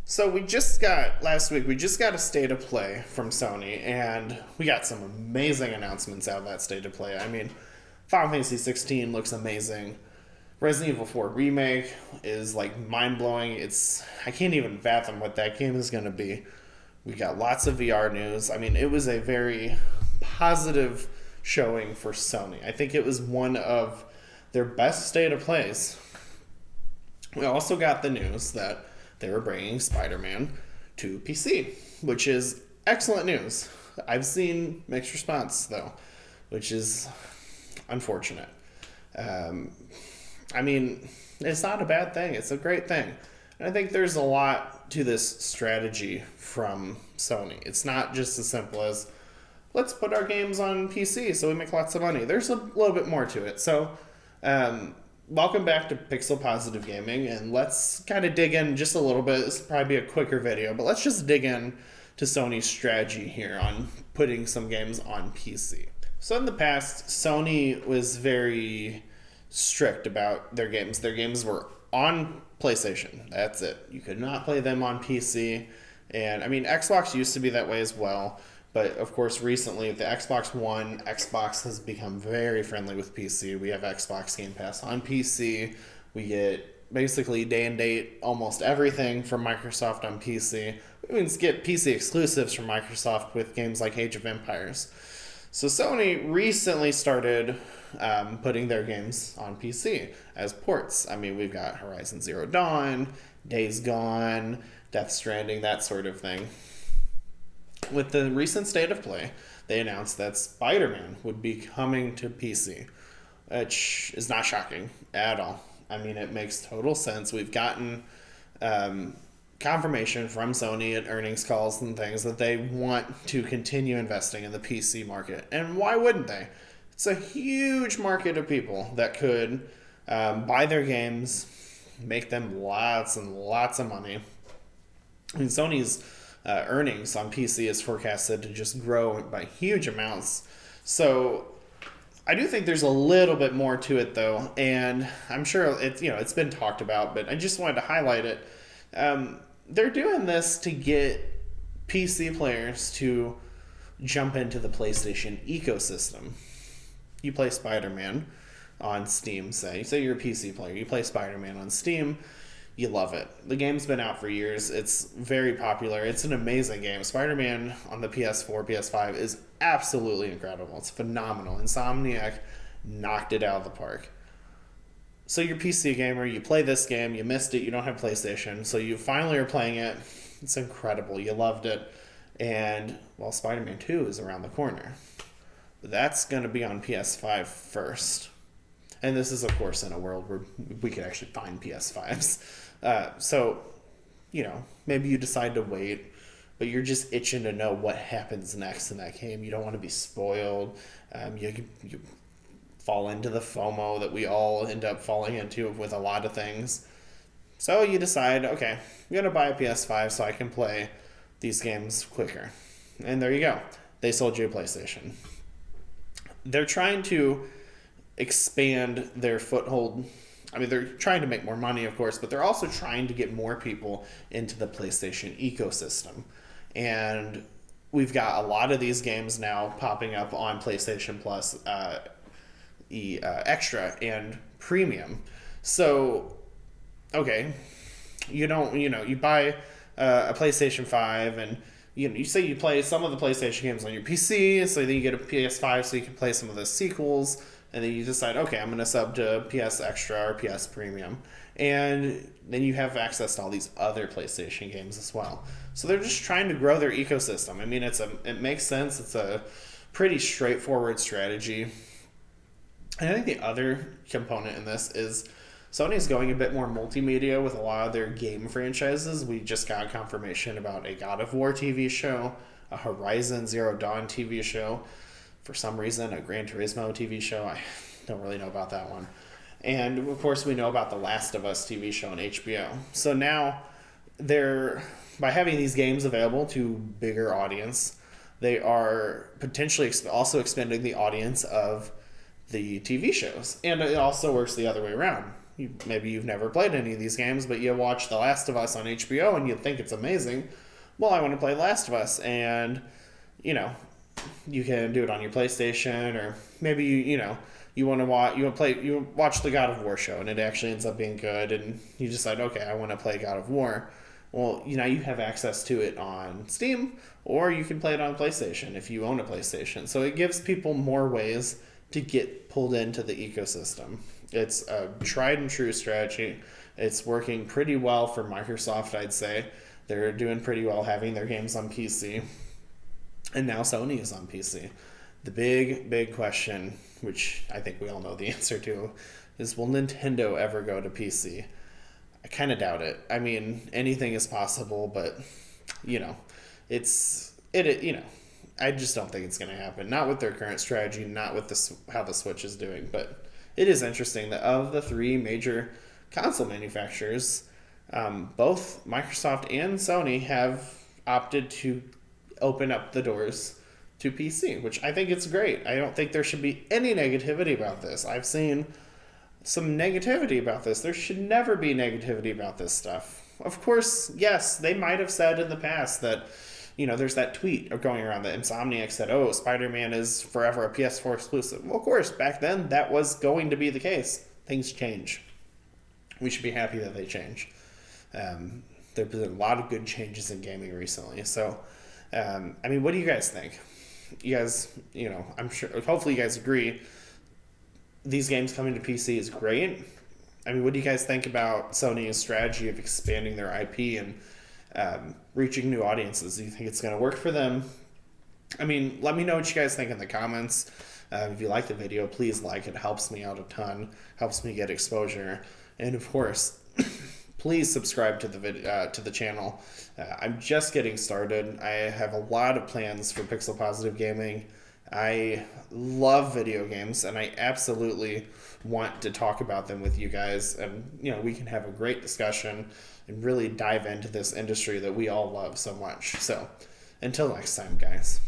So last week, we just got a state of play from Sony, and we got some amazing announcements out of that state of play. I mean, Final Fantasy 16 looks amazing. Resident Evil 4 Remake is like mind-blowing. I can't even fathom what that game is going to be. We got lots of VR news. I mean, it was a very positive showing for Sony. I think it was one of their best state of plays. We also got the news that they were bringing Spider-Man to PC, which is excellent news. I've seen mixed response, though, which is unfortunate. I mean, it's not a bad thing. It's a great thing. And I think there's a lot to this strategy from Sony. It's not just as simple as, let's put our games on PC so we make lots of money. There's a little bit more to it. So, welcome back to Pixel Positive Gaming, and let's kind of dig in just a little bit. This will probably be a quicker video, but let's just dig in to Sony's strategy here on putting some games on PC. So in the past, Sony was very strict about their games. Their games were on PlayStation. That's it. You could not play them on PC. And I mean, Xbox used to be that way as well. But of course, recently with the Xbox One, Xbox has become very friendly with PC. We have Xbox Game Pass on PC. We get basically day and date almost everything from Microsoft on PC. We even get PC exclusives from Microsoft with games like Age of Empires. So Sony recently started putting their games on PC as ports. I mean, we've got Horizon Zero Dawn, Days Gone, Death Stranding, that sort of thing. With the recent state of play, they announced that Spider-Man would be coming to PC, which is not shocking at all. I mean, it makes total sense. We've gotten confirmation from Sony at earnings calls and things that they want to continue investing in the PC market. And why wouldn't they? It's a huge market of people that could buy their games, make them lots and lots of money. I mean, Sony's earnings on PC is forecasted to just grow by huge amounts. So I do think there's a little bit more to it, though, and I'm sure it's been talked about, but I just wanted to highlight it. They're doing this to get PC players to jump into the PlayStation ecosystem. You play Spider-Man on Steam, say you're a PC player, you play Spider-Man on Steam, you love it. The game's been out for years. It's very popular. It's an amazing game. Spider-Man on the PS4, PS5 is absolutely incredible. It's phenomenal. Insomniac knocked it out of the park. So you're a PC gamer, you play this game, you missed it, you don't have PlayStation, so you finally are playing it. It's incredible. You loved it. And, well, Spider-Man 2 is around the corner. That's going to be on PS5 first. And this is, of course, in a world where we could actually find PS5s. So, maybe you decide to wait, but you're just itching to know what happens next in that game. You don't want to be spoiled. You fall into the FOMO that we all end up falling into with a lot of things. So you decide, okay, I'm going to buy a PS5 so I can play these games quicker. And there you go. They sold you a PlayStation. They're trying to expand their foothold. I mean, they're trying to make more money, of course, but they're also trying to get more people into the PlayStation ecosystem. And we've got a lot of these games now popping up on PlayStation Plus Extra and Premium. So, okay, you buy a PlayStation 5 and you say you play some of the PlayStation games on your PC, so then you get a PS5 so you can play some of the sequels. And then you decide, okay, I'm going to sub to PS Extra or PS Premium. And then you have access to all these other PlayStation games as well. So they're just trying to grow their ecosystem. I mean, it makes sense. It's a pretty straightforward strategy. And I think the other component in this is Sony's going a bit more multimedia with a lot of their game franchises. We just got confirmation about a God of War TV show, a Horizon Zero Dawn TV show, for some reason, a Gran Turismo TV show. I don't really know about that one. And, of course, we know about the Last of Us TV show on HBO. So now, by having these games available to bigger audience, they are potentially also expanding the audience of the TV shows. And it also works the other way around. maybe you've never played any of these games, but you watch The Last of Us on HBO and you think it's amazing. Well, I want to play Last of Us, and you know, you can do it on your PlayStation, or maybe you want to you watch the God of War show, and it actually ends up being good, and you decide, okay, I want to play God of War. Well, you have access to it on Steam, or you can play it on PlayStation if you own a PlayStation. So it gives people more ways to get pulled into the ecosystem. It's a tried and true strategy. It's working pretty well for Microsoft, I'd say. They're doing pretty well having their games on PC. And now Sony is on PC. The big question, which I think we all know the answer to, is will Nintendo ever go to PC? I kind of doubt it. I mean, anything is possible, but I just don't think it's going to happen. Not with their current strategy, not with how the Switch is doing. But it is interesting that of the three major console manufacturers, both Microsoft and Sony have opted to open up the doors to PC, which I think it's great. I don't think there should be any negativity about this. I've seen some negativity about this. There should never be negativity about this stuff. Of course, yes, they might have said in the past that, there's that tweet going around that Insomniac said, oh, Spider-Man is forever a PS4 exclusive. Well, of course, back then that was going to be the case. Things change. We should be happy that they change. There's been a lot of good changes in gaming recently. So, what do you guys think? You guys, I'm sure, hopefully you guys agree these games coming to PC is great. What do you guys think about Sony's strategy of expanding their IP and reaching new audiences? Do you think it's going to work for them? Let me know what you guys think in the comments. If you like the video, please like it. Helps me out a ton. Helps me get exposure. And of course, please subscribe to the channel. I'm just getting started. I have a lot of plans for Pixel Positive Gaming. I love video games, and I absolutely want to talk about them with you guys. And, we can have a great discussion and really dive into this industry that we all love so much. So, until next time, guys.